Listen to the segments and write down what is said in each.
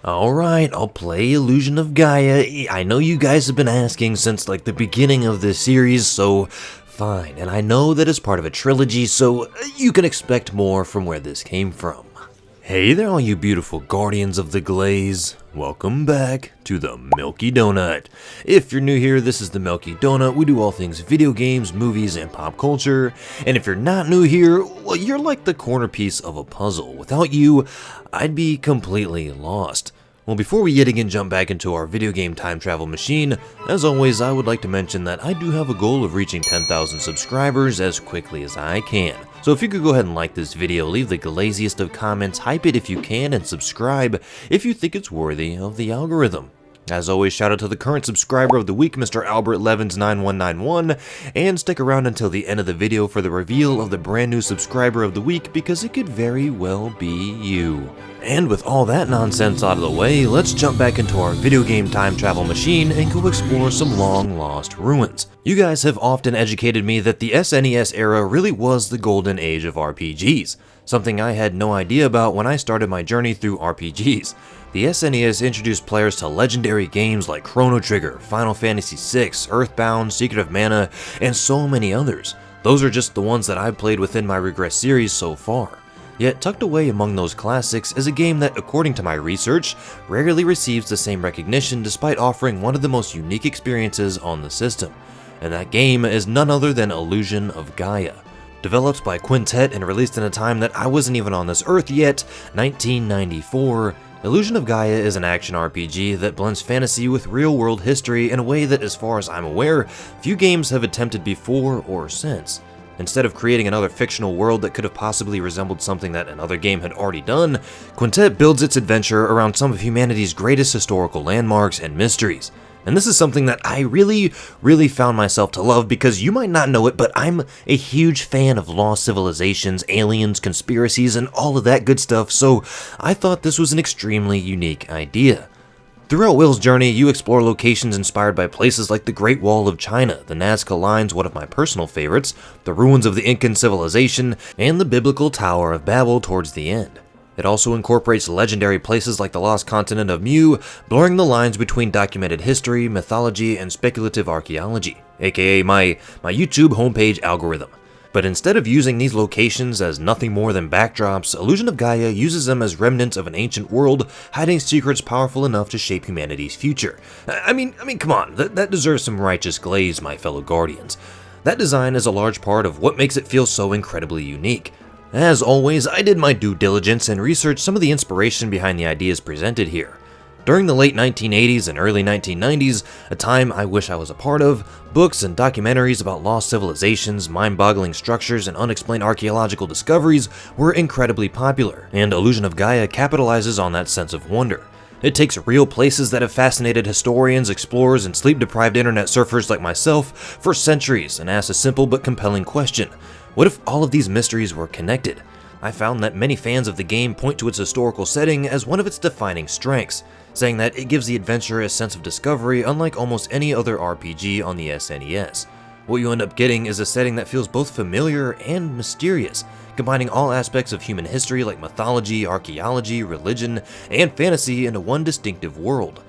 Alright, I'll play Illusion of Gaia. I know you guys have been asking since like the beginning of this series, so fine. And I know that it's part of a trilogy, so you can expect more from where this came from. Hey there, all you beautiful guardians of the glaze. Welcome back to the Milky Donut. If you're new here, this is the Milky Donut. We do all things video games, movies, and pop culture. And if you're not new here, well, you're like the corner piece of a puzzle. Without you, I'd be completely lost. Well, before we yet again jump back into our video game time travel machine, as always, I would like to mention that I do have a goal of reaching 10,000 subscribers as quickly as I can. So if you could go ahead and like this video, leave the glaziest of comments, hype it if you can, and subscribe if you think it's worthy of the algorithm. As always, shout out to the current subscriber of the week, Mr. Albert Levins 9191, and stick around until the end of the video for the reveal of the brand new subscriber of the week, because it could very well be you. And with all that nonsense out of the way, let's jump back into our video game time travel machine and go explore some long lost ruins. You guys have often educated me that the SNES era really was the golden age of RPGs, something I had no idea about when I started my journey through RPGs. The SNES introduced players to legendary games like Chrono Trigger, Final Fantasy VI, Earthbound, Secret of Mana, and so many others. Those are just the ones that I've played within my Regress series so far. Yet tucked away among those classics is a game that, according to my research, rarely receives the same recognition despite offering one of the most unique experiences on the system. And that game is none other than Illusion of Gaia. Developed by Quintet and released in a time that I wasn't even on this earth yet, 1994, Illusion of Gaia is an action RPG that blends fantasy with real-world history in a way that, as far as I'm aware, few games have attempted before or since. Instead of creating another fictional world that could have possibly resembled something that another game had already done, Quintet builds its adventure around some of humanity's greatest historical landmarks and mysteries. And this is something that I really found myself to love, because you might not know it, but I'm a huge fan of lost civilizations, aliens, conspiracies, and all of that good stuff, so I thought this was an extremely unique idea. Throughout Will's journey, you explore locations inspired by places like the Great Wall of China, the Nazca Lines, one of my personal favorites, the ruins of the Incan civilization, and the biblical Tower of Babel towards the end. It also incorporates legendary places like the lost continent of Mu, blurring the lines between documented history, mythology, and speculative archaeology, aka my YouTube homepage algorithm. But instead of using these locations as nothing more than backdrops, Illusion of Gaia uses them as remnants of an ancient world, hiding secrets powerful enough to shape humanity's future. I mean, come on, that deserves some righteous glaze, my fellow guardians. That design is a large part of what makes it feel so incredibly unique. As always, I did my due diligence and researched some of the inspiration behind the ideas presented here. During the late 1980s and early 1990s, a time I wish I was a part of, books and documentaries about lost civilizations, mind-boggling structures, and unexplained archaeological discoveries were incredibly popular, and Illusion of Gaia capitalizes on that sense of wonder. It takes real places that have fascinated historians, explorers, and sleep-deprived internet surfers like myself for centuries and asks a simple but compelling question: what if all of these mysteries were connected? I found that many fans of the game point to its historical setting as one of its defining strengths, saying that it gives the adventure a sense of discovery unlike almost any other RPG on the SNES. What you end up getting is a setting that feels both familiar and mysterious, combining all aspects of human history like mythology, archaeology, religion, and fantasy into one distinctive world.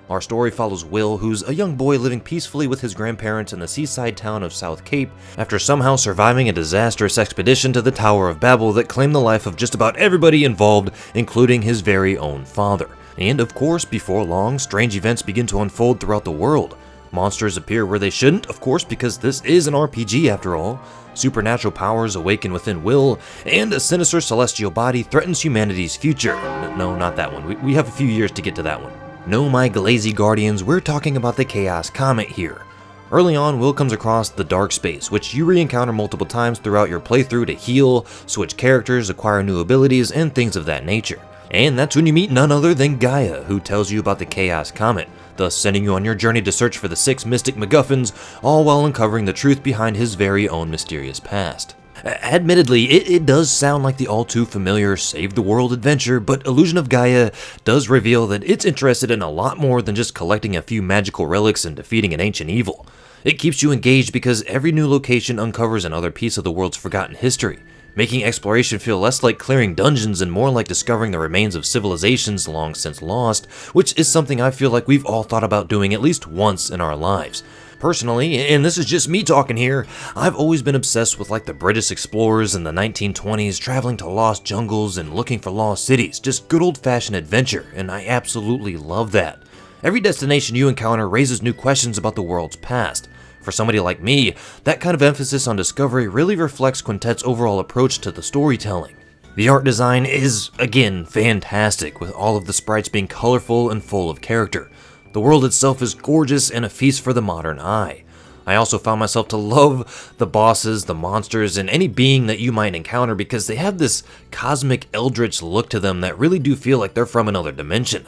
Our story follows Will, who's a young boy living peacefully with his grandparents in the seaside town of South Cape after somehow surviving a disastrous expedition to the Tower of Babel that claimed the life of just about everybody involved, including his very own father. And of course, before long, strange events begin to unfold throughout the world. Monsters appear where they shouldn't, of course, because this is an RPG after all. Supernatural powers awaken within Will, and a sinister celestial body threatens humanity's future. No, not that one. We have a few years to get to that one. No, my glazy guardians, we're talking about the Chaos Comet here. Early on, Will comes across the Dark Space, which you re-encounter multiple times throughout your playthrough to heal, switch characters, acquire new abilities, and things of that nature. And that's when you meet none other than Gaia, who tells you about the Chaos Comet, thus sending you on your journey to search for the 6 mystic MacGuffins, all while uncovering the truth behind his very own mysterious past. Admittedly, it does sound like the all-too-familiar save-the-world adventure, but Illusion of Gaia does reveal that it's interested in a lot more than just collecting a few magical relics and defeating an ancient evil. It keeps you engaged because every new location uncovers another piece of the world's forgotten history, making exploration feel less like clearing dungeons and more like discovering the remains of civilizations long since lost, which is something I feel like we've all thought about doing at least once in our lives. Personally, and this is just me talking here, I've always been obsessed with like the British explorers in the 1920s traveling to lost jungles and looking for lost cities, just good old-fashioned adventure, and I absolutely love that. Every destination you encounter raises new questions about the world's past. For somebody like me, that kind of emphasis on discovery really reflects Quintet's overall approach to the storytelling. The art design is, again, fantastic, with all of the sprites being colorful and full of character. The world itself is gorgeous and a feast for the modern eye. I also found myself to love the bosses, the monsters, and any being that you might encounter because they have this cosmic eldritch look to them that really do feel like they're from another dimension.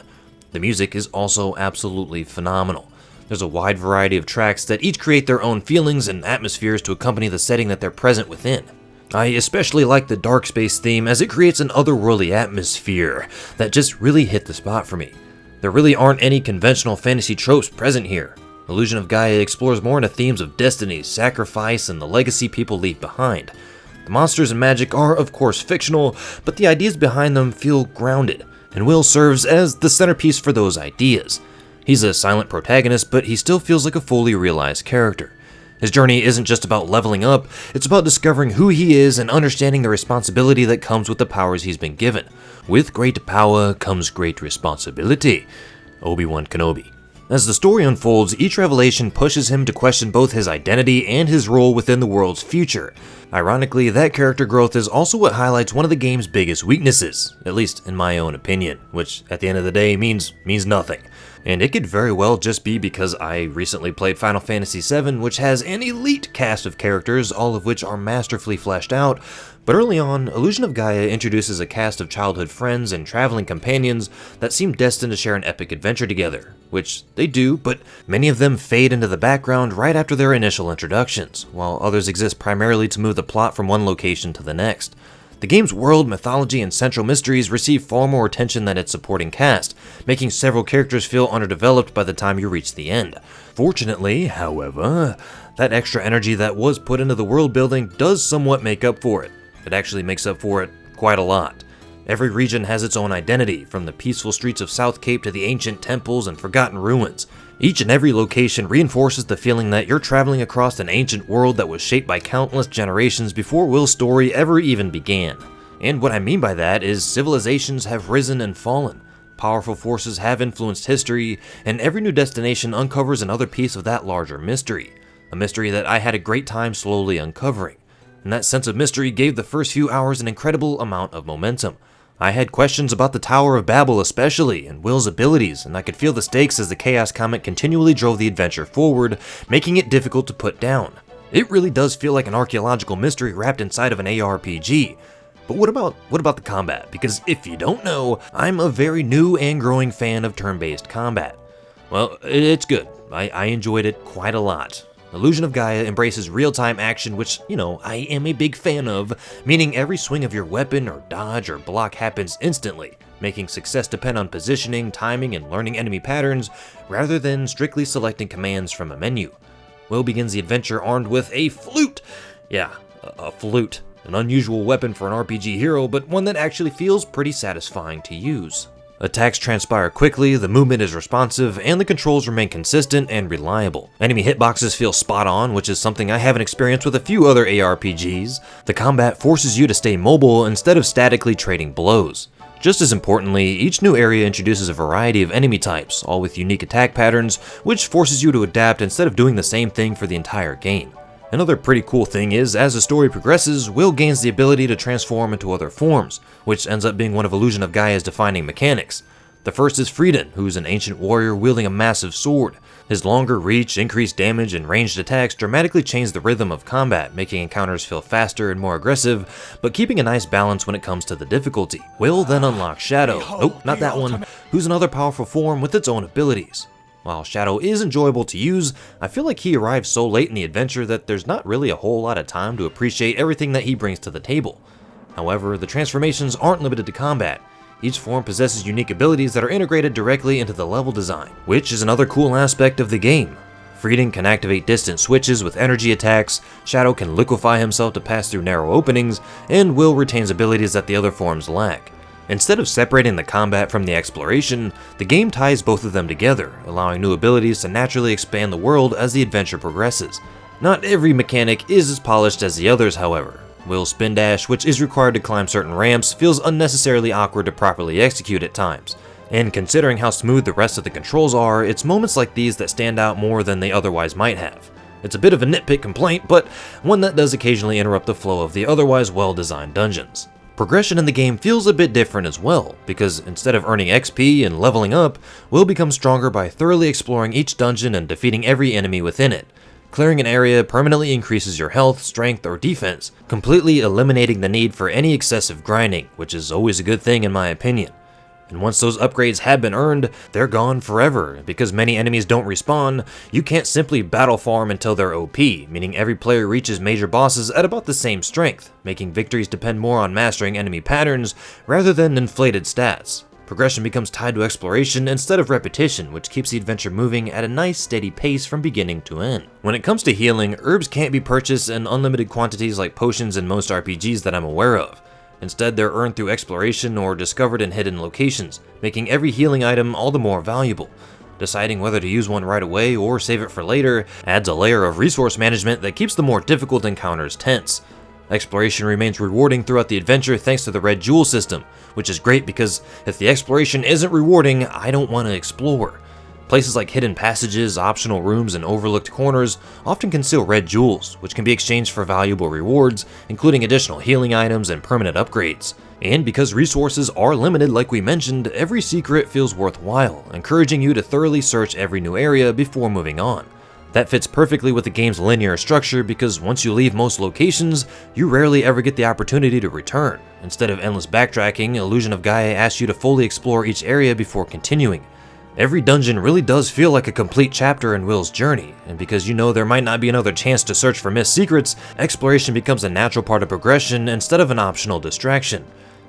The music is also absolutely phenomenal. There's a wide variety of tracks that each create their own feelings and atmospheres to accompany the setting that they're present within. I especially like the dark space theme as it creates an otherworldly atmosphere that just really hit the spot for me. There really aren't any conventional fantasy tropes present here. Illusion of Gaia explores more into themes of destiny, sacrifice, and the legacy people leave behind. The monsters and magic are, of course, fictional, but the ideas behind them feel grounded, and Will serves as the centerpiece for those ideas. He's a silent protagonist, but he still feels like a fully realized character. His journey isn't just about leveling up, it's about discovering who he is and understanding the responsibility that comes with the powers he's been given. With great power comes great responsibility. Obi-Wan Kenobi. As the story unfolds, each revelation pushes him to question both his identity and his role within the world's future. Ironically, that character growth is also what highlights one of the game's biggest weaknesses, at least in my own opinion, which at the end of the day means nothing. And it could very well just be because I recently played Final Fantasy VII, which has an elite cast of characters, all of which are masterfully fleshed out. But early on, Illusion of Gaia introduces a cast of childhood friends and traveling companions that seem destined to share an epic adventure together, which they do, but many of them fade into the background right after their initial introductions, while others exist primarily to move the plot from one location to the next. The game's world, mythology, and central mysteries receive far more attention than its supporting cast, making several characters feel underdeveloped by the time you reach the end. Fortunately, however, that extra energy that was put into the world building does somewhat make up for it. It actually makes up for it quite a lot. Every region has its own identity, from the peaceful streets of South Cape to the ancient temples and forgotten ruins. Each and every location reinforces the feeling that you're traveling across an ancient world that was shaped by countless generations before Will's story ever even began. And what I mean by that is civilizations have risen and fallen, powerful forces have influenced history, and every new destination uncovers another piece of that larger mystery. A mystery that I had a great time slowly uncovering. And that sense of mystery gave the first few hours an incredible amount of momentum. I had questions about the Tower of Babel especially, and Will's abilities, and I could feel the stakes as the Chaos Comet continually drove the adventure forward, making it difficult to put down. It really does feel like an archaeological mystery wrapped inside of an ARPG. But what about the combat? Because if you don't know, I'm a very new and growing fan of turn-based combat. Well, it's good. I enjoyed it quite a lot. Illusion of Gaia embraces real-time action, which, I am a big fan of, meaning every swing of your weapon or dodge or block happens instantly, making success depend on positioning, timing, and learning enemy patterns, rather than strictly selecting commands from a menu. Will begins the adventure armed with a flute. Yeah, a flute. An unusual weapon for an RPG hero, but one that actually feels pretty satisfying to use. Attacks transpire quickly, the movement is responsive, and the controls remain consistent and reliable. Enemy hitboxes feel spot on, which is something I haven't experienced with a few other ARPGs. The combat forces you to stay mobile instead of statically trading blows. Just as importantly, each new area introduces a variety of enemy types, all with unique attack patterns, which forces you to adapt instead of doing the same thing for the entire game. Another pretty cool thing is, as the story progresses, Will gains the ability to transform into other forms, which ends up being one of Illusion of Gaia's defining mechanics. The first is Frieden, who's an ancient warrior wielding a massive sword. His longer reach, increased damage, and ranged attacks dramatically change the rhythm of combat, making encounters feel faster and more aggressive, but keeping a nice balance when it comes to the difficulty. Will then unlock Shadow, nope, not that one, who's another powerful form with its own abilities. While Shadow is enjoyable to use, I feel like he arrives so late in the adventure that there's not really a whole lot of time to appreciate everything that he brings to the table. However, the transformations aren't limited to combat. Each form possesses unique abilities that are integrated directly into the level design, which is another cool aspect of the game. Freeding can activate distant switches with energy attacks, Shadow can liquefy himself to pass through narrow openings, and Will retains abilities that the other forms lack. Instead of separating the combat from the exploration, the game ties both of them together, allowing new abilities to naturally expand the world as the adventure progresses. Not every mechanic is as polished as the others, however. Will's spin dash, which is required to climb certain ramps, feels unnecessarily awkward to properly execute at times. And considering how smooth the rest of the controls are, it's moments like these that stand out more than they otherwise might have. It's a bit of a nitpick complaint, but one that does occasionally interrupt the flow of the otherwise well-designed dungeons. Progression in the game feels a bit different as well, because instead of earning XP and leveling up, Will becomes stronger by thoroughly exploring each dungeon and defeating every enemy within it. Clearing an area permanently increases your health, strength, or defense, completely eliminating the need for any excessive grinding, which is always a good thing in my opinion. And once those upgrades have been earned, they're gone forever. Because many enemies don't respawn, you can't simply battle farm until they're OP, meaning every player reaches major bosses at about the same strength, making victories depend more on mastering enemy patterns rather than inflated stats. Progression becomes tied to exploration instead of repetition, which keeps the adventure moving at a nice steady pace from beginning to end. When it comes to healing, herbs can't be purchased in unlimited quantities like potions in most RPGs that I'm aware of. Instead, they're earned through exploration or discovered in hidden locations, making every healing item all the more valuable. Deciding whether to use one right away or save it for later adds a layer of resource management that keeps the more difficult encounters tense. Exploration remains rewarding throughout the adventure thanks to the red jewel system, which is great because if the exploration isn't rewarding, I don't want to explore. Places like hidden passages, optional rooms, and overlooked corners often conceal red jewels, which can be exchanged for valuable rewards, including additional healing items and permanent upgrades. And because resources are limited like we mentioned, every secret feels worthwhile, encouraging you to thoroughly search every new area before moving on. That fits perfectly with the game's linear structure because once you leave most locations, you rarely ever get the opportunity to return. Instead of endless backtracking, Illusion of Gaia asks you to fully explore each area before continuing. Every dungeon really does feel like a complete chapter in Will's journey, and because you know there might not be another chance to search for missed secrets, exploration becomes a natural part of progression instead of an optional distraction.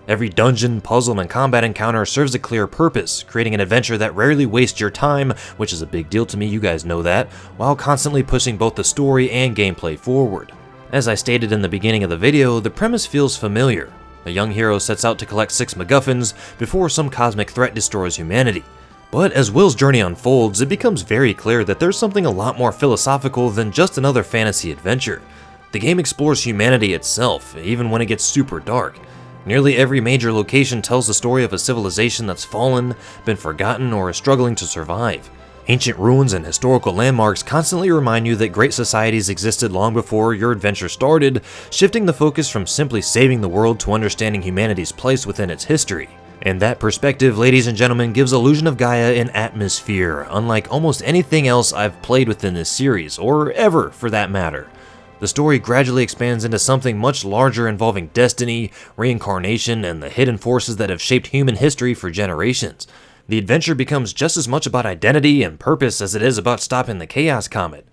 Every dungeon, puzzle, and combat encounter serves a clear purpose, creating an adventure that rarely wastes your time, which is a big deal to me, you guys know that, while constantly pushing both the story and gameplay forward. As I stated in the beginning of the video, the premise feels familiar. A young hero sets out to collect 6 MacGuffins before some cosmic threat destroys humanity. But as Will's journey unfolds, it becomes very clear that there's something a lot more philosophical than just another fantasy adventure. The game explores humanity itself, even when it gets super dark. Nearly every major location tells the story of a civilization that's fallen, been forgotten, or is struggling to survive. Ancient ruins and historical landmarks constantly remind you that great societies existed long before your adventure started, shifting the focus from simply saving the world to understanding humanity's place within its history. And that perspective, ladies and gentlemen, gives Illusion of Gaia an atmosphere, unlike almost anything else I've played within this series, or ever for that matter. The story gradually expands into something much larger involving destiny, reincarnation, and the hidden forces that have shaped human history for generations. The adventure becomes just as much about identity and purpose as it is about stopping the Chaos Comet.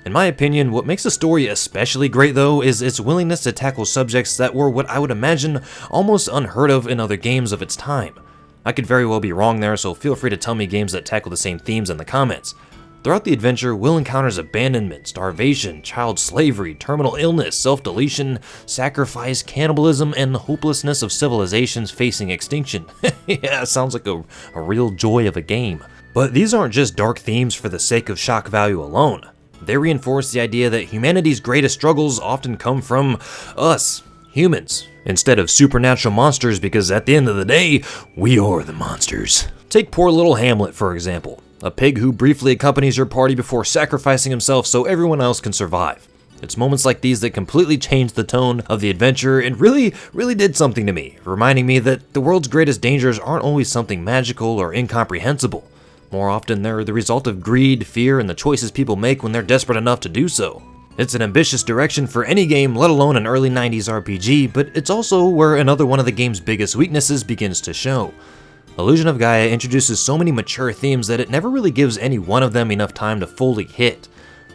In my opinion, what makes the story especially great though is its willingness to tackle subjects that were what I would imagine almost unheard of in other games of its time. I could very well be wrong there, so feel free to tell me games that tackle the same themes in the comments. Throughout the adventure, Will encounters abandonment, starvation, child slavery, terminal illness, self-deletion, sacrifice, cannibalism, and the hopelessness of civilizations facing extinction. Yeah, sounds like a real joy of a game. But these aren't just dark themes for the sake of shock value alone. They reinforce the idea that humanity's greatest struggles often come from us, humans, instead of supernatural monsters, because at the end of the day, we are the monsters. Take poor little Hamlet, for example. A pig who briefly accompanies your party before sacrificing himself so everyone else can survive. It's moments like these that completely changed the tone of the adventure and really did something to me, reminding me that the world's greatest dangers aren't always something magical or incomprehensible. More often, they're the result of greed, fear, and the choices people make when they're desperate enough to do so. It's an ambitious direction for any game, let alone an early 90s RPG, but it's also where another one of the game's biggest weaknesses begins to show. Illusion of Gaia introduces so many mature themes that it never really gives any one of them enough time to fully hit.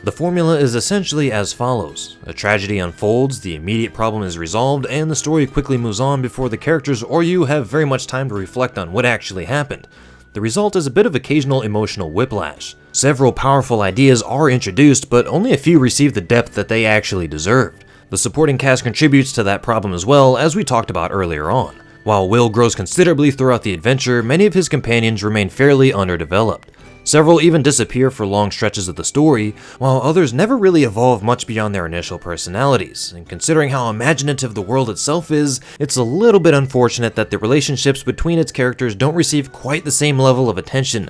The formula is essentially as follows. A tragedy unfolds, the immediate problem is resolved, and the story quickly moves on before the characters or you have very much time to reflect on what actually happened. The result is a bit of occasional emotional whiplash. Several powerful ideas are introduced, but only a few receive the depth that they actually deserved. The supporting cast contributes to that problem as well, as we talked about earlier on. While Will grows considerably throughout the adventure, many of his companions remain fairly underdeveloped. Several even disappear for long stretches of the story, while others never really evolve much beyond their initial personalities, and considering how imaginative the world itself is, it's a little bit unfortunate that the relationships between its characters don't receive quite the same level of attention.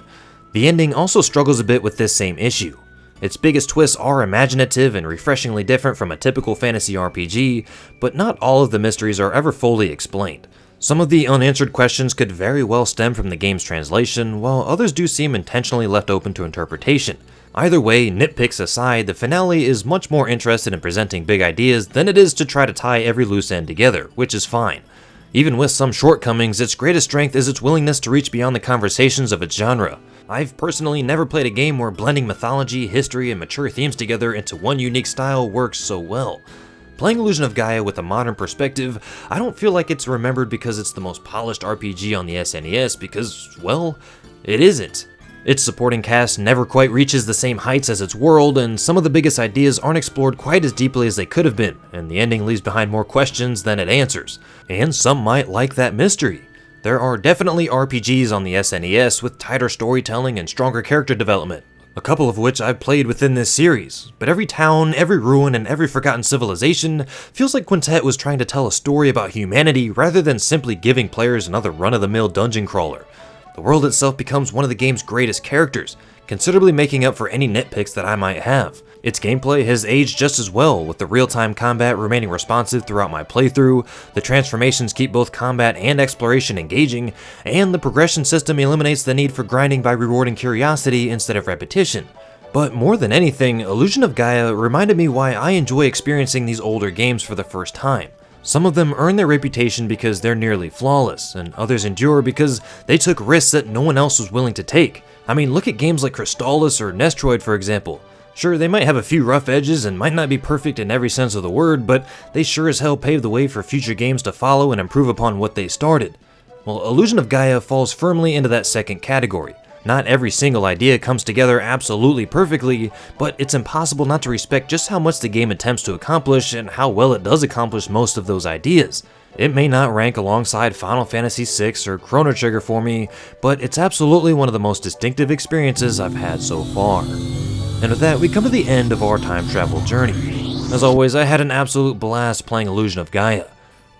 The ending also struggles a bit with this same issue. Its biggest twists are imaginative and refreshingly different from a typical fantasy RPG, but not all of the mysteries are ever fully explained. Some of the unanswered questions could very well stem from the game's translation, while others do seem intentionally left open to interpretation. Either way, nitpicks aside, the finale is much more interested in presenting big ideas than it is to try to tie every loose end together, which is fine. Even with some shortcomings, its greatest strength is its willingness to reach beyond the conversations of its genre. I've personally never played a game where blending mythology, history, and mature themes together into one unique style works so well. Playing Illusion of Gaia with a modern perspective, I don't feel like it's remembered because it's the most polished RPG on the SNES because, well, it isn't. Its supporting cast never quite reaches the same heights as its world, and some of the biggest ideas aren't explored quite as deeply as they could have been, and the ending leaves behind more questions than it answers. And some might like that mystery. There are definitely RPGs on the SNES with tighter storytelling and stronger character development, a couple of which I've played within this series, but every town, every ruin, and every forgotten civilization feels like Quintet was trying to tell a story about humanity rather than simply giving players another run-of-the-mill dungeon crawler. The world itself becomes one of the game's greatest characters, considerably making up for any nitpicks that I might have. Its gameplay has aged just as well, with the real-time combat remaining responsive throughout my playthrough, the transformations keep both combat and exploration engaging, and the progression system eliminates the need for grinding by rewarding curiosity instead of repetition. But more than anything, Illusion of Gaia reminded me why I enjoy experiencing these older games for the first time. Some of them earn their reputation because they're nearly flawless, and others endure because they took risks that no one else was willing to take. I mean, look at games like Crystallis or Nestroid for example. Sure, they might have a few rough edges and might not be perfect in every sense of the word, but they sure as hell paved the way for future games to follow and improve upon what they started. Well, Illusion of Gaia falls firmly into that second category. Not every single idea comes together absolutely perfectly, but it's impossible not to respect just how much the game attempts to accomplish and how well it does accomplish most of those ideas. It may not rank alongside Final Fantasy VI or Chrono Trigger for me, but it's absolutely one of the most distinctive experiences I've had so far. And with that, we come to the end of our time travel journey. As always, I had an absolute blast playing Illusion of Gaia.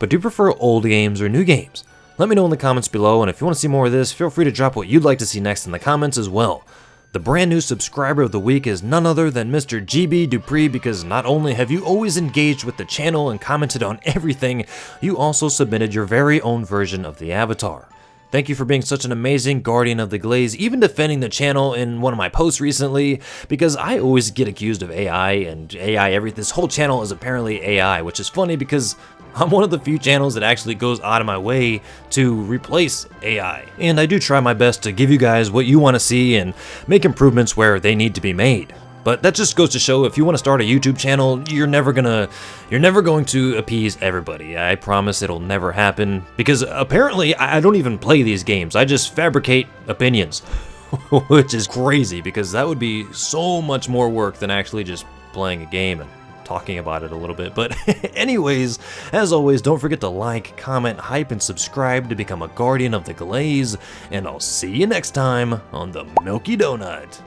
But do you prefer old games or new games? Let me know in the comments below, and if you want to see more of this, feel free to drop what you'd like to see next in the comments as well. The brand new subscriber of the week is none other than Mr. GBdubree, because not only have you always engaged with the channel and commented on everything, you also submitted your very own version of the avatar. Thank you for being such an amazing guardian of the glaze, even defending the channel in one of my posts recently, because I always get accused of AI, and this whole channel is apparently AI, which is funny because I'm one of the few channels that actually goes out of my way to replace AI. And I do try my best to give you guys what you want to see and make improvements where they need to be made. But that just goes to show, if you want to start a YouTube channel, you're never going to appease everybody. I promise it'll never happen, because apparently I don't even play these games. I just fabricate opinions, which is crazy because that would be so much more work than actually just playing a game and talking about it a little bit. But anyways, as always, don't forget to like, comment, hype, and subscribe to become a guardian of the glaze, and I'll see you next time on the Milky Donut.